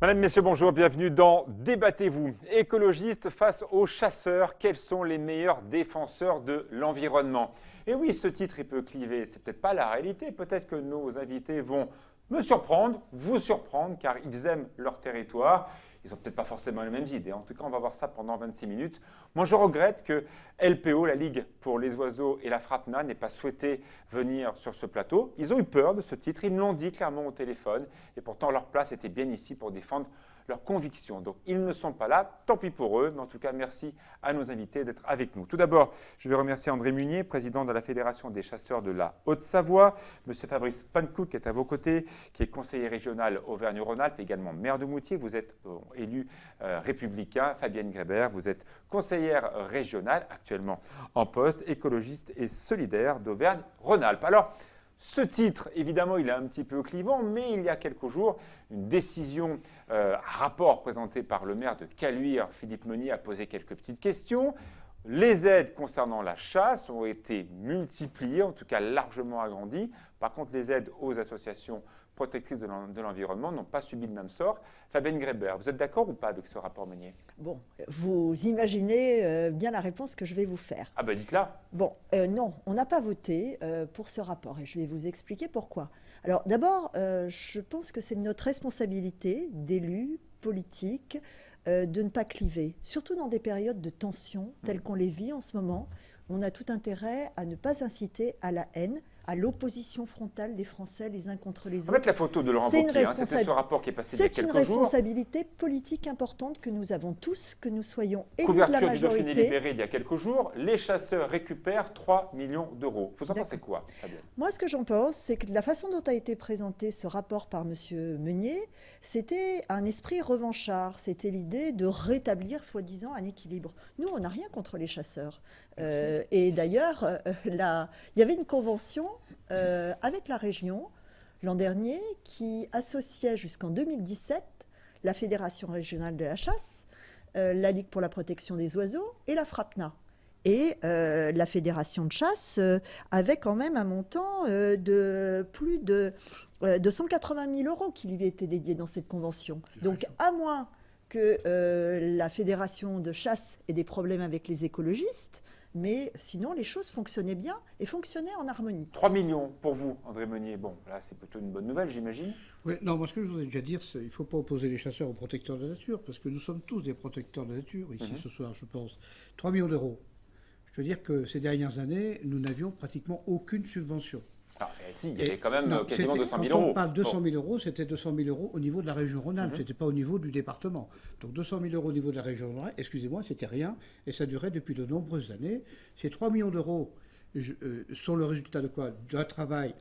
Madame, Messieurs, bonjour, bienvenue dans Débattez-vous. Écologistes face aux chasseurs, quels sont les meilleurs défenseurs de l'environnement? Et oui, ce titre, il peut cliver, c'est peut-être pas la réalité, peut-être que nos invités vont me surprendre, vous surprendre, car ils aiment leur territoire. Ils n'ont peut-être pas forcément les mêmes idées. En tout cas, on va voir ça pendant 26 minutes. Moi, je regrette que LPO, la Ligue pour les oiseaux et la FRAPNA, n'ait pas souhaité venir sur ce plateau. Ils ont eu peur de ce titre, ils me l'ont dit clairement au téléphone. Et pourtant, leur place était bien ici pour défendre leurs convictions. Donc, ils ne sont pas là, tant pis pour eux. Mais en tout cas, merci à nos invités d'être avec nous. Tout d'abord, je vais remercier André Munier, président de la Fédération des chasseurs de la Haute-Savoie. Monsieur Fabrice Pankouk, qui est à vos côtés, qui est conseiller régional Auvergne-Rhône-Alpes, également maire de Moutier. Vous êtes élu républicain. Fabienne Grébert, vous êtes conseillère régionale, actuellement en poste, écologiste et solidaire d'Auvergne-Rhône-Alpes. Alors, ce titre, évidemment, il est un petit peu clivant, mais il y a quelques jours, une décision, un rapport présenté par le maire de Caluire, Philippe Meunier, a posé quelques petites questions. Les aides concernant la chasse ont été multipliées, en tout cas largement agrandies. Par contre, les aides aux associations protectrices de l'environnement n'ont pas subi le même sort. Fabienne Grébert, vous êtes d'accord ou pas avec ce rapport Meunier? Bon, vous imaginez bien la réponse que je vais vous faire. Ah ben dites-la. Bon, non, on n'a pas voté pour ce rapport et je vais vous expliquer pourquoi. Alors d'abord, je pense que c'est notre responsabilité d'élus politiques de ne pas cliver, surtout dans des périodes de tension telles qu'on les vit en ce moment. On a tout intérêt à ne pas inciter à la haine, à l'opposition frontale des Français les uns contre les autres. En fait, la photo de Laurent Wauquiez, c'était ce rapport qui est passé il y a quelques jours. C'est une responsabilité politique importante que nous avons tous, que nous soyons élus de la Couverture du majorité. Dauphiné libéré il y a quelques jours, les chasseurs récupèrent 3 millions d'euros. Vous en pensez quoi, Fabienne? Moi, ce que j'en pense, c'est que la façon dont a été présenté ce rapport par M. Meunier, c'était un esprit revanchard. C'était l'idée de rétablir, soi-disant, un équilibre. Nous, on n'a rien contre les chasseurs. Et d'ailleurs, il y avait une convention avec la région l'an dernier qui associait jusqu'en 2017 la Fédération régionale de la chasse, la Ligue pour la protection des oiseaux et la FRAPNA. Et la Fédération de chasse avait quand même un montant de plus de 180 000 euros qui lui était dédié dans cette convention. Donc à moins que la Fédération de chasse ait des problèmes avec les écologistes, mais sinon, les choses fonctionnaient bien et fonctionnaient en harmonie. 3 millions pour vous, André Meunier. Bon, là, c'est plutôt une bonne nouvelle, j'imagine. Oui, non, moi, ce que je voudrais déjà dire, c'est qu'il ne faut pas opposer les chasseurs aux protecteurs de la nature, parce que nous sommes tous des protecteurs de la nature, ici, ce soir, je pense. 3 millions d'euros. Je veux dire que ces dernières années, nous n'avions pratiquement aucune subvention. Ah, si, il y avait quand même quasiment 200 000 euros. Quand on parle de 200 000 euros, c'était 200 000 euros au niveau de la région Rhône-Alpes, ce n'était pas au niveau du département. Donc 200 000 euros au niveau de la région Rhône-Alpes, excusez-moi, c'était rien, et ça durait depuis de nombreuses années. Ces 3 millions d'euros sont le résultat de quoi? D'un travail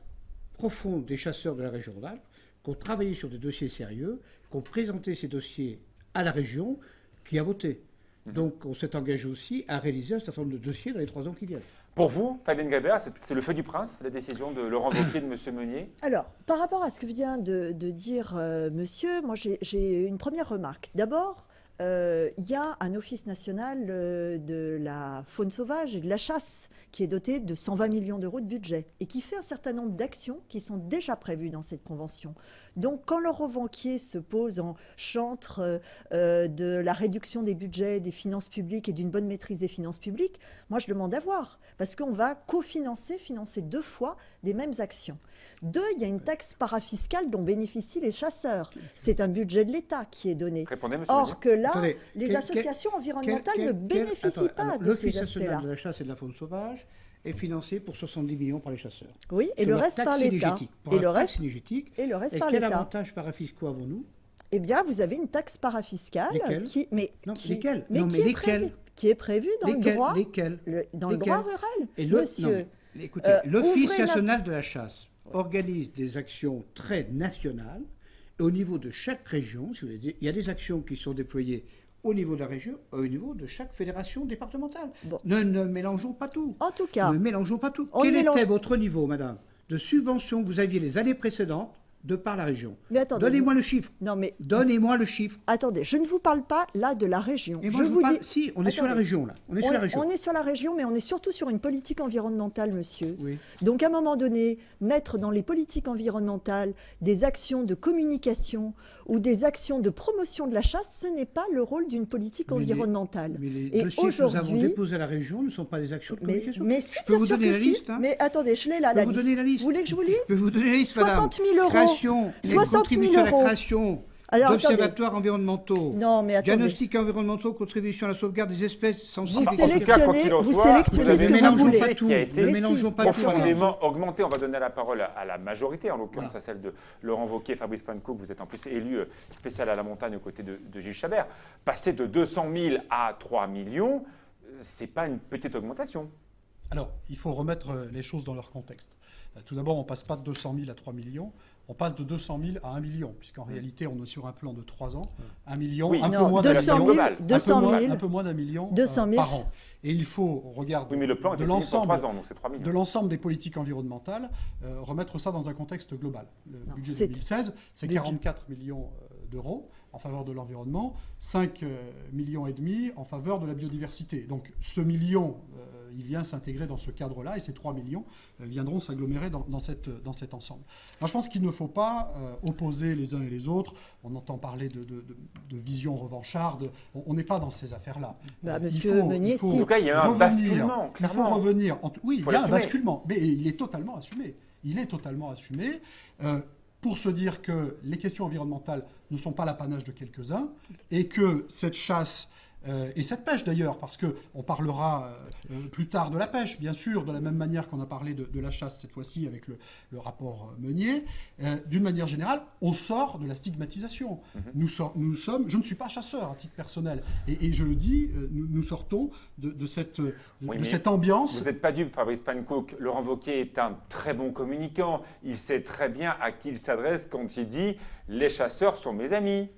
profond des chasseurs de la région Rhône-Alpes, qui ont travaillé sur des dossiers sérieux, qui ont présenté ces dossiers à la région, qui a voté. Donc on s'est engagé aussi à réaliser un certain nombre de dossiers dans les 3 ans qui viennent. Pour vous, Fabienne Grébert, c'est le feu du prince, la décision de Laurent Wauquiez et de M. Meunier? Alors, par rapport à ce que vient de dire monsieur, moi j'ai une première remarque. D'abord, il y a un office national de la faune sauvage et de la chasse qui est doté de 120 millions d'euros de budget et qui fait un certain nombre d'actions qui sont déjà prévues dans cette convention. Donc quand Laurent Wauquiez se pose en chantre de la réduction des budgets, des finances publiques et d'une bonne maîtrise des finances publiques, moi je demande à voir, parce qu'on va financer 2 fois des mêmes actions. 2, il y a une taxe parafiscale dont bénéficient les chasseurs. C'est un budget de l'État qui est donné. Répondez, M. Or que là, Attendez, les associations environnementales ne bénéficient pas de ces L'Office aspects-là. national de la chasse et de la faune sauvage est financé pour 70 millions par les chasseurs. Oui, et Sur le leur reste taxe par l'État. synergétique. Pour leur taxe synergétique. Et le reste Et par quel l'État. avantage parafiscaux avons-nous? Eh bien, vous avez une taxe parafiscale Lesquelles? qui, Non, qui, lesquelles? mais Non, qui mais est lesquelles? prévue, qui est prévue dans le droit, Lesquelles? dans le droit rural. Et Monsieur, écoutez, l'Office ouvrez la- national de la chasse organise des actions très nationales. Et au niveau de chaque région, si vous voulez, il y a des actions qui sont déployées au niveau de la région, au niveau de chaque fédération départementale. Bon. Ne mélangeons pas tout. en tout cas, Ne mélangeons pas tout. On Quel mélange- était votre niveau, madame, de subvention que vous aviez les années précédentes de par la région. Mais attendez, Donnez-moi le chiffre. Non, mais Donnez-moi le chiffre. attendez, je ne vous parle pas là de la région. Et moi, je vous dis. Si, on est sur la Attendez. région, là. On est sur la région. On est sur la région, mais on est surtout sur une politique environnementale, monsieur. Oui. Donc, à un moment donné, mettre dans les politiques environnementales des actions de communication ou des actions de promotion de la chasse, ce n'est pas le rôle d'une politique Mais environnementale. Mais les Et dossiers que nous avons aujourd'hui, déposés à la région ne sont pas des actions de communication. mais si, je peux bien vous sûr donner que la si. liste. Hein. Mais attendez, je l'ai là, Je peux la vous liste. donner la liste. Vous voulez que je vous lise Je peux vous donner la liste, 60 000 madame. euros. Création, les 60 000 contributions à la euros. création Alors, d'observatoires environnementaux. Non, mais attendez. Diagnostics environnementaux, contribution à la sauvegarde des espèces sensibles. Vous En tout cas, sélectionnez, quoi qu'il en vous soit, sélectionnez vous ce avez que vous mélangeons voulez. pas tout. Qui a été Ne Mais mélangeons si, pas bien tout. sûr que profondément augmenté. On va donner la parole à la majorité, en l'occurrence Voilà. à celle de Laurent Wauquiez, Fabrice Pankow, vous êtes en plus élu spécial à la montagne aux côtés de Gilles Chabert. Passer de 200 000 à 3 millions, c'est pas une petite augmentation. Alors, il faut remettre les choses dans leur contexte. Tout d'abord, on ne passe pas de 200 000 à 3 millions, on passe de 200 000 à 1 million, puisqu'en réalité, on est sur un plan de 3 ans. 1 million, Oui. un peu Non, moins 200 000, globale. 200 000, un peu moins d'un million 200 000. par an. Et il faut, au regard Oui, mais le plan de est signé pour 3 l'ensemble ans, donc c'est 3 millions. de l'ensemble des politiques environnementales, remettre ça dans un contexte global. Le Non, budget c'est- 2016, c'est budget. 44 millions d'euros en faveur de l'environnement, 5 millions et demi en faveur de la biodiversité. Donc ce million, il vient s'intégrer dans ce cadre-là, et ces 3 millions viendront s'agglomérer dans cet ensemble. Alors, je pense qu'il ne faut pas opposer les uns et les autres. On entend parler de vision revancharde. On n'est pas dans ces affaires-là. Bah, Il monsieur Meunier, si. En tout cas, il y a un basculement, Il faut clairement. revenir. Oui, il Faut y a un l'assumer. basculement, mais il est totalement assumé. Il est totalement assumé. Pour se dire que les questions environnementales ne sont pas l'apanage de quelques-uns et que cette chasse et cette pêche d'ailleurs, parce qu'on parlera plus tard de la pêche, bien sûr, de la même manière qu'on a parlé de la chasse cette fois-ci avec le rapport Meunier, d'une manière générale, on sort de la stigmatisation. Nous sommes, je ne suis pas chasseur à titre personnel, et je le dis, nous sortons de cette ambiance. Vous n'êtes pas dupe, Fabrice Pankow. Laurent Wauquiez est un très bon communicant. Il sait très bien à qui il s'adresse quand il dit « les chasseurs sont mes amis ».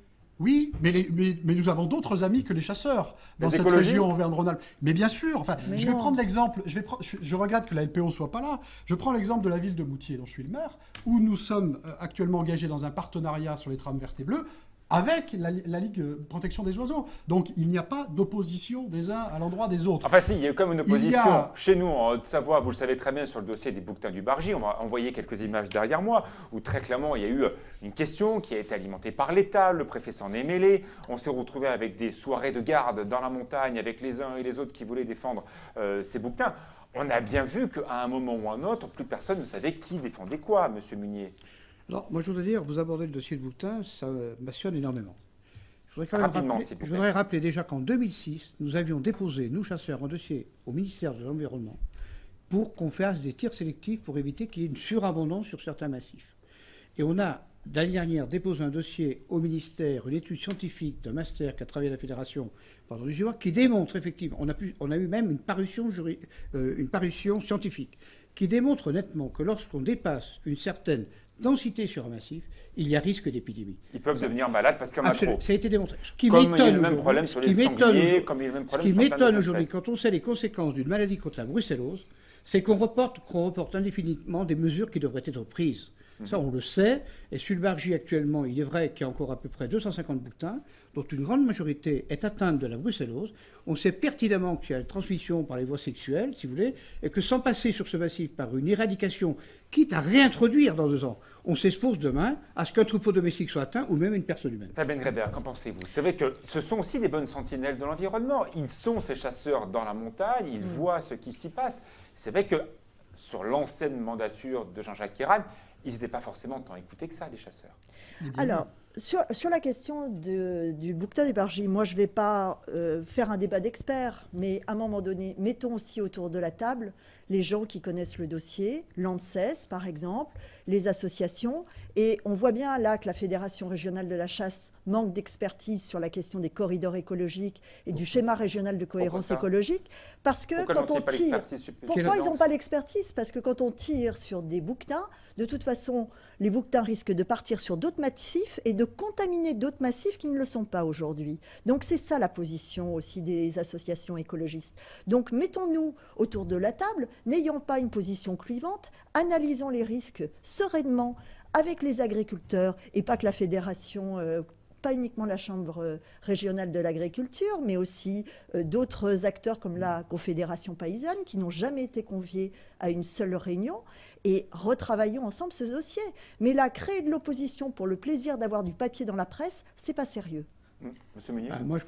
Oui, mais nous avons d'autres amis que les chasseurs dans Les cette écologistes région Auvergne-Rhône-Alpes. Mais bien sûr, enfin, Mais je vais non. prendre l'exemple, je regrette que la LPO ne soit pas là, je prends l'exemple de la ville de Moutier, dont je suis le maire, où nous sommes actuellement engagés dans un partenariat sur les trames vertes et bleues, avec la Ligue Protection des Oiseaux. Donc il n'y a pas d'opposition des uns à l'endroit des autres. Enfin, si, il y a eu comme une opposition Il y a- chez nous en Haute-Savoie, vous le savez très bien, sur le dossier des bouquetins du Bargy. On va envoyer quelques images derrière moi, où très clairement, il y a eu une question qui a été alimentée par l'État. Le préfet s'en est mêlé. On s'est retrouvé avec des soirées de garde dans la montagne, avec les uns et les autres qui voulaient défendre ces bouquetins. On a bien vu qu'à un moment ou un autre, plus personne ne savait qui défendait quoi, Monsieur Meunier. Alors, moi, je voudrais dire, vous abordez le dossier de bouquetin, ça me passionne énormément. Je voudrais quand même Rapidement, rappeler, s'il vous je plaît. voudrais rappeler déjà qu'en 2006, nous avions déposé, nous chasseurs, un dossier au ministère de l'Environnement pour qu'on fasse des tirs sélectifs pour éviter qu'il y ait une surabondance sur certains massifs. Et on a, l'année dernière, déposé un dossier au ministère, une étude scientifique d'un master qui a travaillé à la Fédération pendant 18 mois, qui démontre effectivement, on a eu même une parution scientifique, qui démontre nettement que lorsqu'on dépasse une certaine densité sur un massif, il y a risque d'épidémie. Ils peuvent devenir malades parce qu'il y en a Absolument, trop. ça a été démontré. Ce qui Comme il y a m'étonne le même problème aujourd'hui, sur les sangliers, comme il y a le même ce problème qui sur plein m'étonne d'autres aujourd'hui, espèces. quand on sait les conséquences d'une maladie contre la brucellose, c'est qu'on reporte indéfiniment des mesures qui devraient être prises. Ça, on le sait. Et sur le Bargy, actuellement, il est vrai qu'il y a encore à peu près 250 bouquetins, dont une grande majorité est atteinte de la brucellose. On sait pertinemment qu'il y a une transmission par les voies sexuelles, si vous voulez, et que sans passer sur ce massif par une éradication, quitte à réintroduire dans 2 ans, on s'expose demain à ce qu'un troupeau domestique soit atteint, ou même une personne humaine. Fabien Greber, qu'en pensez-vous? C'est vrai que ce sont aussi des bonnes sentinelles de l'environnement. Ils sont ces chasseurs dans la montagne, ils voient ce qui s'y passe. C'est vrai que sur l'ancienne mandature de Jean-Jacques Kéran, ils n'étaient pas forcément tant écoutés que ça, les chasseurs. Alors, sur la question du bouquetin des Bargy, moi je ne vais pas faire un débat d'experts, mais à un moment donné, mettons aussi autour de la table les gens qui connaissent le dossier, l'ANSES par exemple, les associations, et on voit bien là que la Fédération régionale de la chasse manque d'expertise sur la question des corridors écologiques et du schéma régional de cohérence ça écologique, parce que Pourquoi quand n'ont-ils on pas tire... l'expertise supplémentaire? Pourquoi ils n'ont pas l'expertise? Parce que quand on tire sur des bouquetins, de toute façon, les bouquetins risquent de partir sur d'autres massifs et de de contaminer d'autres massifs qui ne le sont pas aujourd'hui. Donc c'est ça la position aussi des associations écologistes. Donc mettons-nous autour de la table, n'ayons pas une position clivante, analysons les risques sereinement avec les agriculteurs et pas que la fédération... pas uniquement la Chambre régionale de l'agriculture, mais aussi d'autres acteurs comme la Confédération paysanne qui n'ont jamais été conviés à une seule réunion, et retravaillons ensemble ce dossier. Mais là, créer de l'opposition pour le plaisir d'avoir du papier dans la presse, c'est pas sérieux. Monsieur Meunier, moi,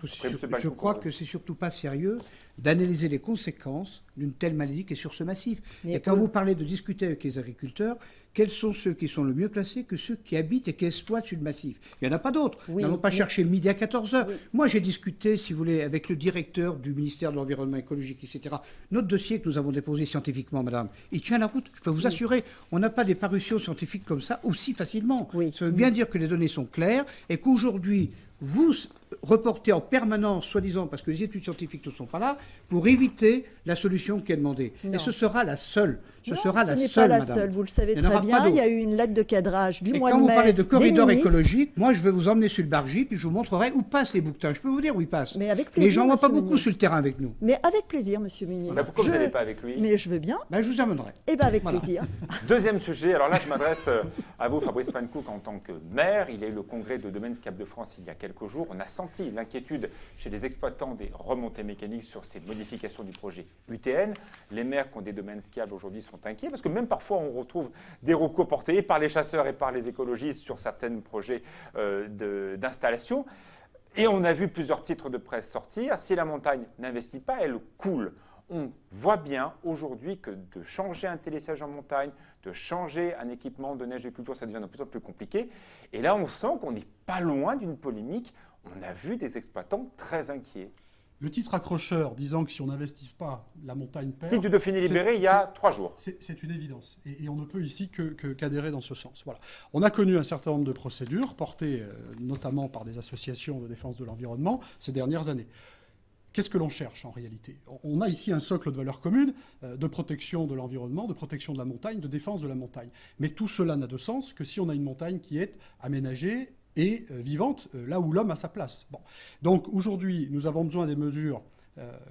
je crois que c'est surtout pas sérieux d'analyser les conséquences d'une telle maladie qui est sur ce massif. Et quand vous parlez de discuter avec les agriculteurs, quels sont ceux qui sont le mieux placés que ceux qui habitent et qui exploitent sur le massif? Il n'y en a pas d'autres. Oui, Nous n'allons pas chercher midi à 14h. Oui. Moi, j'ai discuté, si vous voulez, avec le directeur du ministère de l'Environnement écologique, etc. Notre dossier que nous avons déposé scientifiquement, madame, il tient la route. Je peux vous assurer, on n'a pas des parutions scientifiques comme ça aussi facilement. Oui. Ça veut bien dire que les données sont claires et qu'aujourd'hui, vous reportez en permanence, soi-disant, parce que les études scientifiques ne sont pas là, pour éviter la solution qui est demandée. Non. Et ce sera la seule. Ce n'est pas la seule, vous le savez très bien. Il y a eu une lettre de cadrage du mois de mai. Et quand vous parlez de corridor écologique, moi je vais vous emmener sur le Bargy, puis je vous montrerai où passent les bouquetins. Je peux vous dire où ils passent. Mais avec plaisir, les gens ne vont pas Monsieur beaucoup Meunier. sur le terrain avec nous. Mais avec plaisir, monsieur Meunier. pourquoi vous n'allez pas avec lui? Mais je veux bien. Je vous amènerai. Eh bien, avec Voilà. plaisir. Deuxième sujet, alors là je m'adresse à vous Fabrice Pankouk en tant que maire. Il y a eu le congrès de Domaines Cap de France il y a quelques jours. On a senti l'inquiétude chez les exploitants des remontées mécaniques sur ces modifications du projet UTN. Les maires qui ont des domaines skiables aujourd'hui sont inquiets parce que même parfois on retrouve des recours portés par les chasseurs et par les écologistes sur certains projets d'installation. Et on a vu plusieurs titres de presse sortir. Si la montagne n'investit pas, elle coule. On voit bien aujourd'hui que de changer un télésiège en montagne, de changer un équipement de neige de culture, ça devient de plus en plus compliqué. Et là, on sent qu'on n'est pas loin d'une polémique. On a vu des exploitants très inquiets. Le titre accrocheur disant que si on n'investit pas, la montagne perd. Titre du Dauphiné libéré il y a 3 jours. C'est une évidence. Et on ne peut ici qu'adhérer dans ce sens. Voilà. On a connu un certain nombre de procédures portées notamment par des associations de défense de l'environnement ces dernières années. Qu'est-ce que l'on cherche en réalité? On a ici un socle de valeurs communes de protection de l'environnement, de protection de la montagne, de défense de la montagne. Mais tout cela n'a de sens que si on a une montagne qui est aménagée et vivante là où l'homme a sa place. Bon. Donc aujourd'hui, nous avons besoin des mesures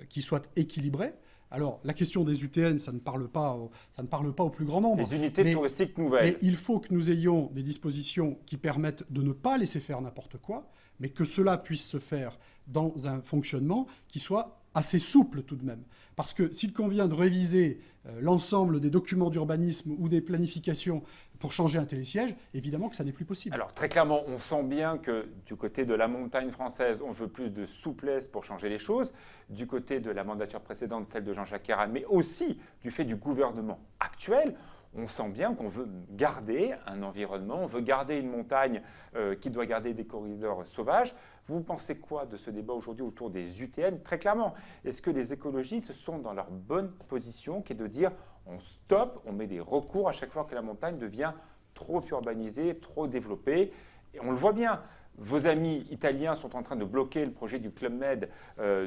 qui soient équilibrées. Alors, la question des UTN, ça ne parle pas au plus grand nombre. Les unités touristiques nouvelles. Mais il faut que nous ayons des dispositions qui permettent de ne pas laisser faire n'importe quoi, mais que cela puisse se faire dans un fonctionnement qui soit assez souple tout de même. Parce que s'il convient de réviser l'ensemble des documents d'urbanisme ou des planifications pour changer un télésiège, évidemment que ça n'est plus possible. Alors très clairement, on sent bien que du côté de la montagne française, on veut plus de souplesse pour changer les choses. Du côté de la mandature précédente, celle de Jean-Jacques Ayrault, mais aussi du fait du gouvernement actuel, on sent bien qu'on veut garder un environnement, on veut garder une montagne qui doit garder des corridors sauvages. Vous pensez quoi de ce débat aujourd'hui autour des UTN? Très clairement, est-ce que les écologistes sont dans leur bonne position, qui est de dire on stoppe, on met des recours à chaque fois que la montagne devient trop urbanisée, trop développée? Et on le voit bien. Vos amis italiens sont en train de bloquer le projet du Club Med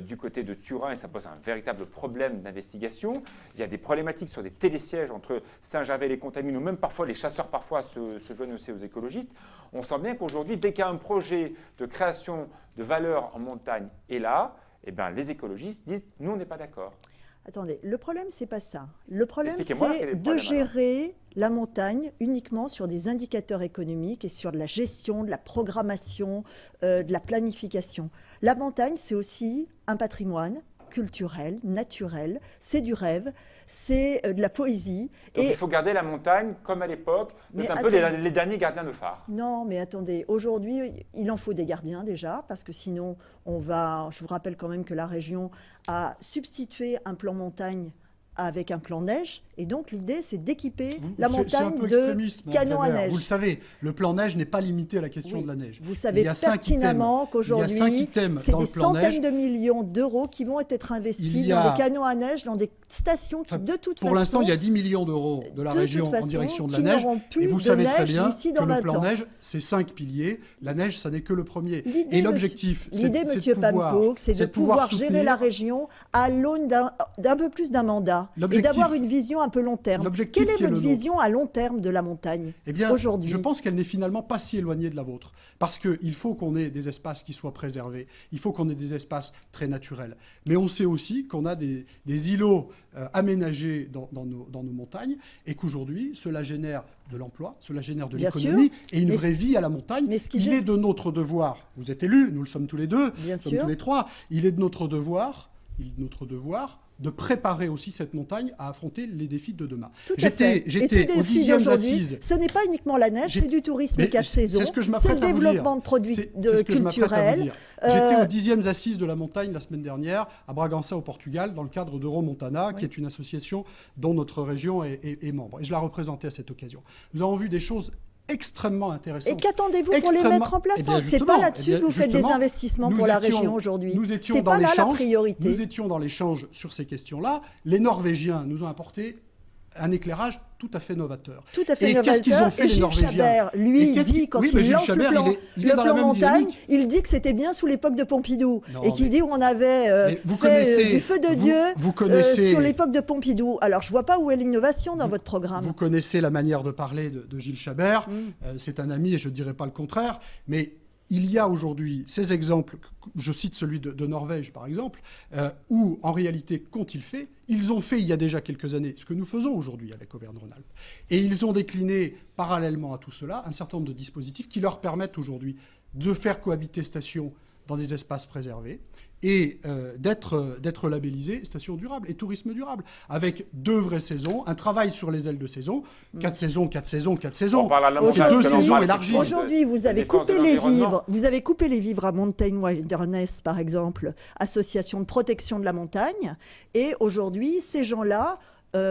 du côté de Turin et ça pose un véritable problème d'investigation. Il y a des problématiques sur des télésièges entre Saint-Gervais et les Contamines, ou même parfois les chasseurs se joignent aussi aux écologistes. On sent bien qu'aujourd'hui, dès qu'il y a un projet de création de valeur en montagne et là, eh ben, les écologistes disent « nous, on n'est pas d'accord ». Attendez, le problème, c'est pas ça. Le problème, Expliquez-moi quel est c'est le de problème, gérer la montagne uniquement sur des indicateurs économiques et sur de la gestion, de la programmation, de la planification. La montagne, c'est aussi un patrimoine culturel, naturel, c'est du rêve, c'est de la poésie. Donc il faut garder la montagne comme à l'époque, c'est un peu les derniers gardiens de phare. Non, mais attendez, aujourd'hui, il en faut des gardiens déjà, parce que sinon, je vous rappelle quand même que la région a substitué un plan montagne avec un plan neige, et donc l'idée, c'est d'équiper la montagne de canons à neige. Vous le savez, le plan neige n'est pas limité à la question de la neige. Vous savez pertinemment qu'aujourd'hui, c'est des centaines de millions d'euros qui vont être investis dans des canons à neige, dans des stations qui, de toute façon... Pour l'instant, il y a 10 millions d'euros de la région en direction de la neige, et vous savez très bien que le plan neige, c'est 5 piliers. La neige, ça n'est que le premier. Et l'objectif, l'idée, monsieur Pankouk, c'est de pouvoir gérer la région à l'aune d'un peu plus d'un mandat. ça et d'avoir une vision un peu long terme. Quelle est votre vision à long terme de la montagne aujourd'hui ? Je pense qu'elle n'est finalement pas si éloignée de la vôtre. Parce qu'il faut qu'on ait des espaces qui soient préservés. Il faut qu'on ait des espaces très naturels. Mais on sait aussi qu'on a des îlots aménagés dans nos montagnes et qu'aujourd'hui, cela génère de l'emploi, cela génère de l'économie et une vraie vie à la montagne. Il est de notre devoir, vous êtes élus, nous le sommes tous les deux, nous sommes tous les trois, il est de notre devoir de préparer aussi cette montagne à affronter les défis de demain. J'étais aux 10e assises. Ce n'est pas uniquement la neige, c'est du tourisme 4 saisons, c'est le développement de produits culturels. J'étais aux 10e assises de la montagne la semaine dernière à Bragança au Portugal dans le cadre d'Euromontana, qui est une association dont notre région est membre. Et je la représentais à cette occasion. Nous avons vu des choses extrêmement intéressant. Et qu'attendez-vous pour les mettre en place? C'est pas là-dessus que vous faites des investissements pour la région aujourd'hui. C'est pas là la priorité. Nous étions dans l'échange sur ces questions-là. Les Norvégiens nous ont apporté un éclairage tout à fait novateur. Tout à fait novateur. Qu'est-ce qu'ils ont fait, les Norvégiens? Gilles Chabert, lui, dit, quand il lance le plan montagne, il dit que c'était bien sous l'époque de Pompidou. Et qu'il dit qu'on avait fait du feu de Dieu sur l'époque de Pompidou. Alors, je ne vois pas où est l'innovation dans votre programme. Vous connaissez la manière de parler de Gilles Chabert. C'est un ami et je ne dirais pas le contraire. Mais il y a aujourd'hui ces exemples, je cite celui de Norvège par exemple, où en réalité, qu'ont-ils fait? Ils ont fait il y a déjà quelques années ce que nous faisons aujourd'hui avec Auvergne-Rhône-Alpes. Et ils ont décliné parallèlement à tout cela un certain nombre de dispositifs qui leur permettent aujourd'hui de faire cohabiter stations dans des espaces préservés et d'être labellisés stations durables et tourisme durable, avec 2 vraies saisons, un travail sur les ailes de saison, 4 saisons, 4 saisons, 4 saisons, 2 saisons élargies. Aujourd'hui, vous avez coupé les vivres. Vous avez coupé les vivres à Mountain Wilderness, par exemple, association de protection de la montagne, et aujourd'hui, ces gens-là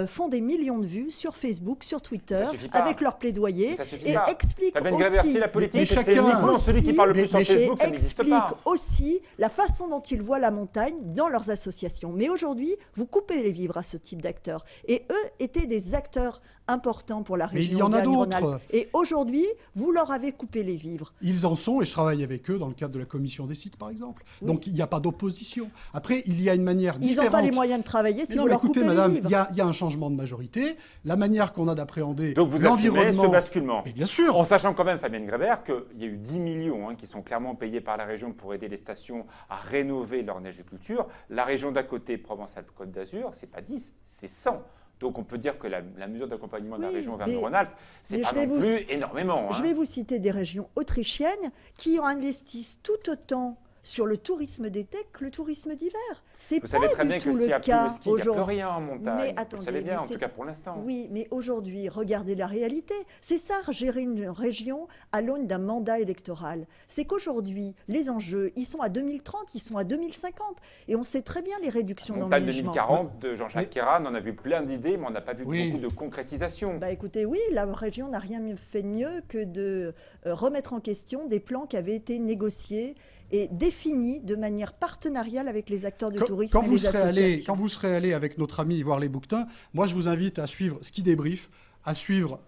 font des millions de vues sur Facebook, sur Twitter, avec leur plaidoyer, et expliquent aussi... la politique, c'est uniquement celui qui parle le plus sur Facebook, ça n'existe pas. Expliquent aussi la façon dont ils voient la montagne dans leurs associations. Mais aujourd'hui, vous coupez les vivres à ce type d'acteurs. Et eux étaient des acteurs importants pour la région Auvergne-Rhône-Alpes. Et aujourd'hui, vous leur avez coupé les vivres. Ils en sont, et je travaille avec eux dans le cadre de la commission des sites, par exemple. Oui. Donc il n'y a pas d'opposition. Après, il y a une manière différente. Ils n'ont pas les moyens de travailler si vous leur coupez les vivres. Il y a un changement de majorité. La manière qu'on a d'appréhender l'environnement... Donc vous assumez ce basculement. Et bien sûr. En sachant quand même, Fabienne Grébert, qu'il y a eu 10 millions qui sont clairement payés par la région pour aider les stations à rénover leur neige de culture. La région d'à côté, Provence-Alpes-Côte d'Azur, c'est pas 10, c'est 100. Donc on peut dire que la mesure d'accompagnement de la région Auvergne-Rhône-Alpes, c'est pas non plus énormément. Je vais vous citer des régions autrichiennes qui investissent tout autant sur le tourisme d'été que le tourisme d'hiver. C'est pas du tout le cas aujourd'hui. Il n'y a plus rien en montagne. Mais attendez, vous savez bien, en tout cas pour l'instant. Oui, mais aujourd'hui, regardez la réalité. C'est ça, gérer une région à l'aune d'un mandat électoral. C'est qu'aujourd'hui, les enjeux, ils sont à 2030, ils sont à 2050. Et on sait très bien les réductions d'engagement. Montagne 2040 de Jean-Jacques Queyrat, on a vu plein d'idées, mais on n'a pas vu beaucoup de concrétisation. Bah écoutez, oui, la région n'a rien fait de mieux que de remettre en question des plans qui avaient été négociés et définis de manière partenariale avec les acteurs du tourisme et les associations. Quand vous serez allé avec notre ami voir les bouquetins, moi je vous invite à suivre Ski Débrief, à suivre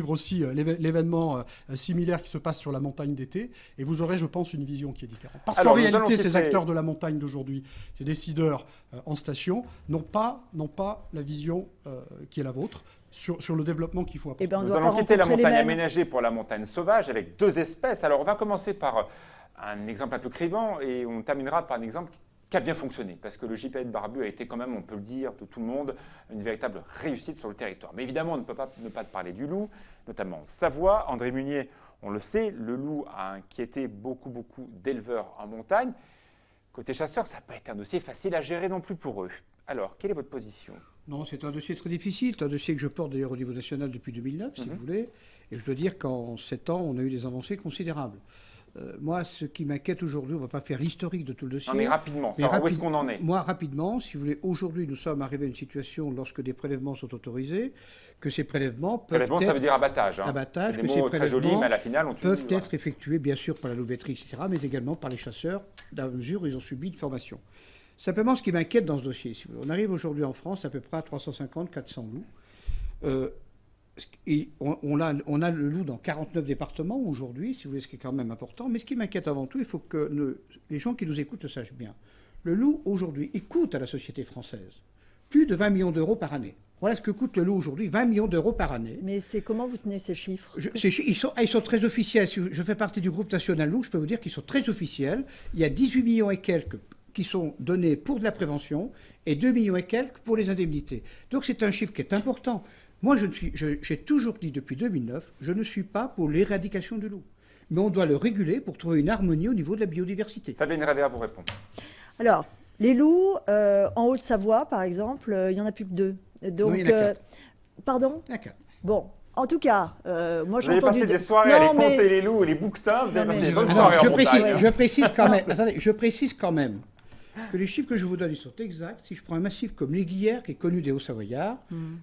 aussi l'événement similaire qui se passe sur la montagne d'été, et vous aurez, je pense, une vision qui est différente. Parce qu'en réalité, ces acteurs de la montagne d'aujourd'hui, ces décideurs en station, n'ont pas la vision qui est la vôtre sur le développement qu'il faut apporter. Nous allons quitter la montagne aménagée pour la montagne sauvage avec 2 espèces. Alors on va commencer par un exemple un peu crivant et on terminera par un exemple qui a bien fonctionné, parce que le gypaète barbu a été quand même, on peut le dire, de tout le monde, une véritable réussite sur le territoire. Mais évidemment, on ne peut pas ne pas parler du loup, notamment en Savoie. André Munier, on le sait, le loup a inquiété beaucoup d'éleveurs en montagne. Côté chasseurs, ça n'a pas été un dossier facile à gérer non plus pour eux. Alors, quelle est votre position? Non, c'est un dossier très difficile. C'est un dossier que je porte d'ailleurs au niveau national depuis 2009, si vous voulez. Et je dois dire qu'en 7 ans, on a eu des avancées considérables. Moi, ce qui m'inquiète aujourd'hui, on ne va pas faire l'historique de tout le dossier. Non, mais rapidement, où est-ce qu'on en est? Moi, rapidement, si vous voulez, aujourd'hui, nous sommes arrivés à une situation, lorsque des prélèvements sont autorisés, que ces prélèvements peuvent être... ça veut dire abattage. Abattage, que ces prélèvements très jolis, mais à la finale, peuvent être effectués, bien sûr, par la louveterie, etc., mais également par les chasseurs, dans la mesure où ils ont subi une formation. Simplement, ce qui m'inquiète dans ce dossier, si vous voulez, on arrive aujourd'hui en France à peu près à 350-400 loups. Et on a le loup dans 49 départements aujourd'hui, si vous voulez, ce qui est quand même important. Mais ce qui m'inquiète avant tout, il faut que les gens qui nous écoutent le sachent bien. Le loup, aujourd'hui, il coûte à la société française plus de 20 millions d'euros par année. Voilà ce que coûte le loup aujourd'hui, 20 millions d'euros par année. Mais c'est comment vous tenez ces chiffres? Ils sont très officiels. Si je fais partie du groupe national loup, je peux vous dire qu'ils sont très officiels. Il y a 18 millions et quelques qui sont donnés pour de la prévention et 2 millions et quelques pour les indemnités. Donc c'est un chiffre qui est important. Moi, j'ai toujours dit depuis 2009, je ne suis pas pour l'éradication du loup. Mais on doit le réguler pour trouver une harmonie au niveau de la biodiversité. Fabienne Ravert vous répond. Alors, les loups, en Haute-Savoie, par exemple, il n'y en a plus que 2. Donc, non, il y en a 4. Pardon? Il y en a 4. Bon, en tout cas, moi Vous j'ai avez entendu... passé des soirées à Non, aller mais- compter les loups et les bouquetins, vous avez Non, passé mais- des bonnes Alors, soirées en montagne. je précise quand même, attendez, je précise quand même que les chiffres que je vous donne, ils sont exacts. Si je prends un massif comme l'Aiguillère, qui est connu des Hauts-Savoyards,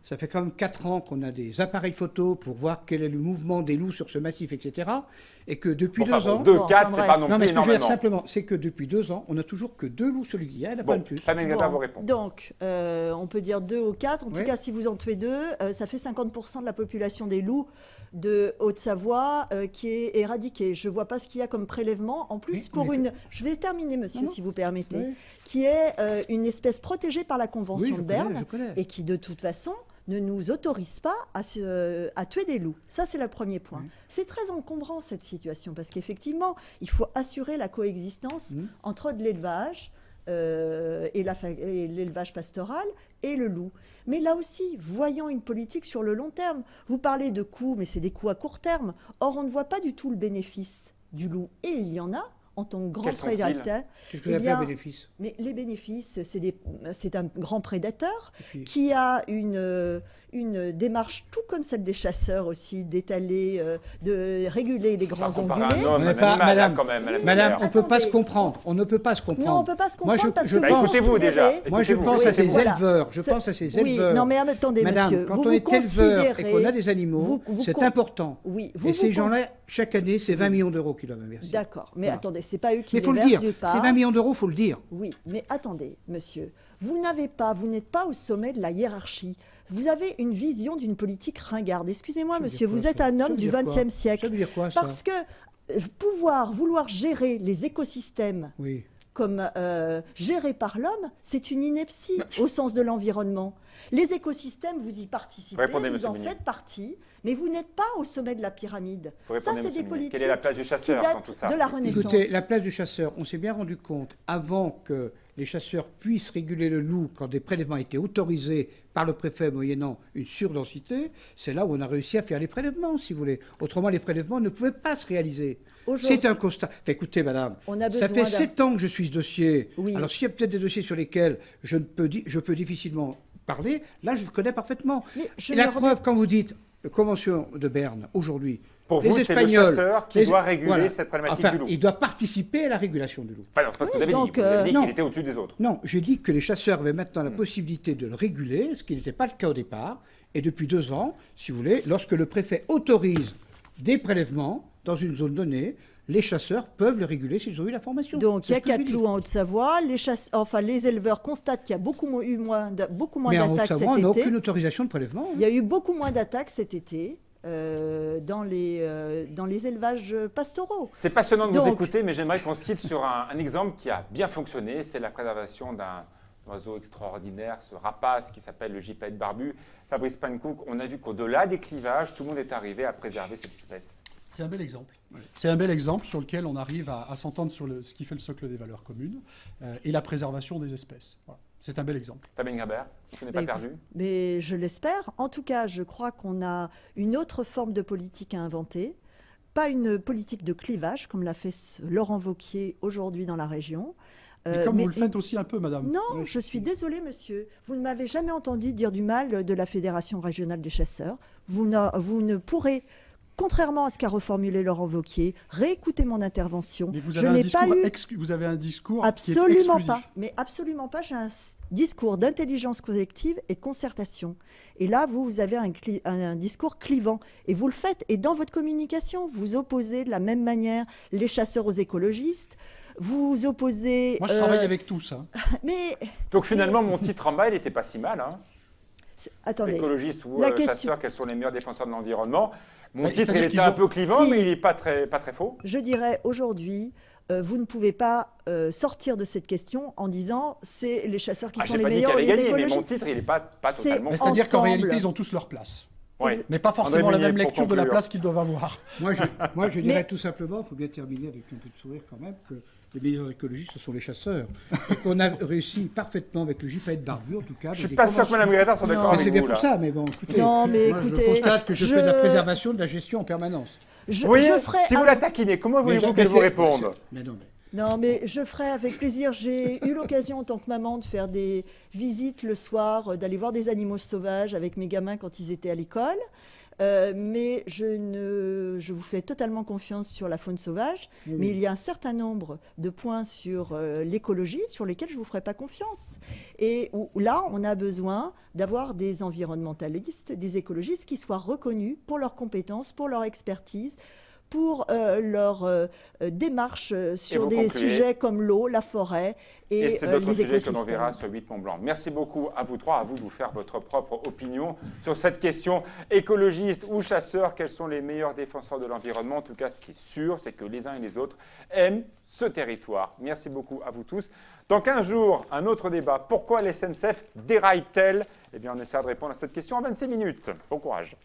ça fait quand même 4 ans qu'on a des appareils photo pour voir quel est le mouvement des loups sur ce massif, etc. Et que depuis 2 ans... 2, Bon, 4, enfin, c'est pas bref. non Non, plus mais ce que je veux dire énormément. simplement, c'est que depuis 2 ans, on n'a toujours que 2 loups sur l'Aiguillère, il n'y en a pas Bon, de plus. Fabienne Ravert Bon, vous répond. donc, on peut dire 2 ou 4. En tout Oui. cas, si vous en tuez 2, ça fait 50% de la population des loups de Haute-Savoie qui est éradiquée. Je ne vois pas ce qu'il y a comme prélèvement. En plus, Oui, pour mais- une... Je vais terminer, monsieur, Non, si vous permettez. Oui. Qui est une espèce protégée par la Convention Oui, de je Berne connais. et qui, de toute façon, ne nous autorise pas à tuer des loups. Ça, c'est le premier point. Oui. C'est très encombrant, cette situation, parce qu'effectivement, il faut assurer la coexistence entre de l'élevage et l'élevage pastoral et le loup. Mais là aussi, voyons une politique sur le long terme. Vous parlez de coûts, mais c'est des coûts à court terme. Or, on ne voit pas du tout le bénéfice du loup. Et il y en a en tant que grand Quels sont-ils? prédateur. Qu'est-ce que Eh vous appelez un bien, bénéfice? Mais les bénéfices, c'est un grand prédateur Et puis- qui a une démarche tout comme celle des chasseurs aussi, d'étaler, de réguler les grands Comparer ongulés. un homme, On n'est un pas- animal, madame, quand même, Madame Madame, Ravert. on ne peut pas Attendez. se comprendre. On ne peut pas se comprendre. Non, on ne peut pas se Moi, comprendre parce je que Bah, vous écoutez-vous déjà. considérez- Moi, je Écoutez-vous. pense à Oui, ces voilà. éleveurs. Je C'est- pense à ces Oui, éleveurs. non mais attendez, Madame, monsieur. quand vous on est éleveur et considérez- qu'on a des animaux, vous c'est con- important. Oui, Et ces gens-là, chaque année, c'est 20 millions d'euros qu'ils doivent investir. D'accord, mais Voilà. attendez, c'est pas eux qui Mais il faut les le dire. versent du C'est part. 20 millions d'euros, il faut le dire. Oui, mais attendez, monsieur, vous n'êtes pas au sommet de la hiérarchie. Vous avez une vision d'une politique ringarde. Excusez-moi, Ça veut monsieur, dire quoi, vous êtes ça? un Ça homme veut du dire quoi? XXe siècle. Ça veut dire quoi, ça? Parce que vouloir gérer les écosystèmes Oui. comme gérés par l'homme, c'est une ineptie au sens de l'environnement. Les écosystèmes, vous y participez, Répondez, vous monsieur en Meunier. faites partie, mais vous n'êtes pas au sommet de la pyramide. Vous Ça, répondez, c'est monsieur des Meunier. politiques Quelle est la place du qui chasseur dans datent tout ça? de la Renaissance. Écoutez, la place du chasseur, on s'est bien rendu compte, avant que les chasseurs puissent réguler le loup, quand des prélèvements étaient autorisés par le préfet moyennant une surdensité, c'est là où on a réussi à faire les prélèvements, si vous voulez. Autrement, les prélèvements ne pouvaient pas se réaliser. Aujourd'hui- C'est un constat. Enfin, écoutez, madame, On a ça besoin fait d'un- 7 ans que je suis ce dossier. Oui. Alors, s'il y a peut-être des dossiers sur lesquels je peux difficilement parler, là, je le connais parfaitement. Mais je Et la ne remets- preuve, quand vous dites Convention de Berne, aujourd'hui, Pour les vous, c'est le Espagnols... chasseur qui doit réguler cette problématique Enfin, du loup. il doit participer à la régulation du loup. Enfin, non, c'est pas ce que vous avez donc, dit. Vous avez dit non. qu'il était au-dessus des autres. Non, j'ai dit que les chasseurs avaient maintenant la possibilité de le réguler, ce qui n'était pas le cas au départ. Et depuis 2 ans, si vous voulez, lorsque le préfet autorise des prélèvements dans une zone donnée, les chasseurs peuvent le réguler s'ils ont eu la formation. Donc, il y a C'est ce que je 4 dis. loups en Haute-Savoie. Les éleveurs constatent qu'il y a beaucoup moins Mais en d'attaques cet Haute-Savoie, on n'a été. aucune autorisation de prélèvement. Il y a eu beaucoup moins d'attaques cet été dans les élevages pastoraux. C'est passionnant de vous Donc- écouter, mais j'aimerais qu'on se quitte sur un exemple qui a bien fonctionné. C'est la préservation d'un oiseau extraordinaire, ce rapace qui s'appelle le gypaète barbu. Fabrice Pankouk, on a vu qu'au-delà des clivages, tout le monde est arrivé à préserver cette espèce. C'est un bel exemple. C'est un bel exemple sur lequel on arrive à s'entendre sur ce qui fait le socle des valeurs communes et la préservation des espèces. Voilà. C'est un bel exemple. Fabien Grabert, tu n'es pas Mais- perdu? Mais je l'espère. En tout cas, je crois qu'on a une autre forme de politique à inventer. Pas une politique de clivage, comme l'a fait Laurent Wauquiez aujourd'hui dans la région. Et comme mais vous le faites aussi un peu, madame. Non, je suis désolée, monsieur. Vous ne m'avez jamais entendu dire du mal de la Fédération régionale des chasseurs. Vous ne pourrez, contrairement à ce qu'a reformulé Laurent Wauquiez, réécouter mon intervention. Mais vous Je avez, un n'ai discours pas eu vous avez un discours qui est absolument exclusif. pas. Mais absolument pas. J'ai un discours d'intelligence collective et de concertation. Et là, vous avez un discours clivant. Et vous le faites. Et dans votre communication, vous opposez de la même manière les chasseurs aux écologistes. Vous opposez... Moi, je travaille avec tous. Hein. Mais Donc finalement, mon titre en bas, il n'était pas si mal. Hein. attendez. Écologiste ou La question- chasseur, quels sont les meilleurs défenseurs de l'environnement? Mon Mais titre, il c'est-à-dire était qu'ils un ont- peu clivant, Si. mais il n'est pas très faux. Je dirais aujourd'hui, vous ne pouvez pas sortir de cette question en disant c'est les chasseurs qui sont j'ai les pas dit meilleurs, qu'elle les allait gagner, mais écologistes. mon titre, il n'est pas C'est- totalement... Mais c'est-à-dire qu'en Ensemble. réalité, ils ont tous leur place. Oui. Mais pas forcément André la Meunier, même pour lecture de la conclure. place qu'ils doivent avoir. Moi, je dirais Mais- tout simplement, il faut bien terminer avec un peu de sourire quand même, que les meilleurs écologistes, ce sont les chasseurs. Et qu'on a réussi parfaitement avec le JPA de Barbu, en tout cas. Je ne suis pas sûr que Mme Greta soit d'accord Non. Mais avec c'est bien vous, pour là. ça, mais bon, écoutez. Non, mais moi, écoutez, je constate que je je- fais de la préservation, de la gestion en permanence. Je, Vous voyez, je ferai si vous un- la taquinez, comment voulez-vous Mais qu'elle vous c'est- réponde? Mais non, mais. Non, mais je ferai avec plaisir. J'ai eu l'occasion en tant que maman de faire des visites le soir, d'aller voir des animaux sauvages avec mes gamins quand ils étaient à l'école. Mais je vous fais totalement confiance sur la faune sauvage. Oui. Mais il y a un certain nombre de points sur l'écologie sur lesquels je ne vous ferai pas confiance. Et où là, on a besoin d'avoir des environnementalistes, des écologistes qui soient reconnus pour leurs compétences, pour leur expertise, pour leur démarche sur vous des concluez. sujets comme l'eau, la forêt Et et, c'est d'autres les sujets que l'on écosystèmes. verra sur 8 Mont Blanc. Merci beaucoup à vous trois, à vous de vous faire votre propre opinion sur cette question. Écologiste ou chasseur, quels sont les meilleurs défenseurs de l'environnement? En tout cas, ce qui est sûr, c'est que les uns et les autres aiment ce territoire. Merci beaucoup à vous tous. Dans 15 jours, un autre débat. Pourquoi la SNCF déraille-t-elle? Eh bien, on essaiera de répondre à cette question en 26 minutes. Bon courage.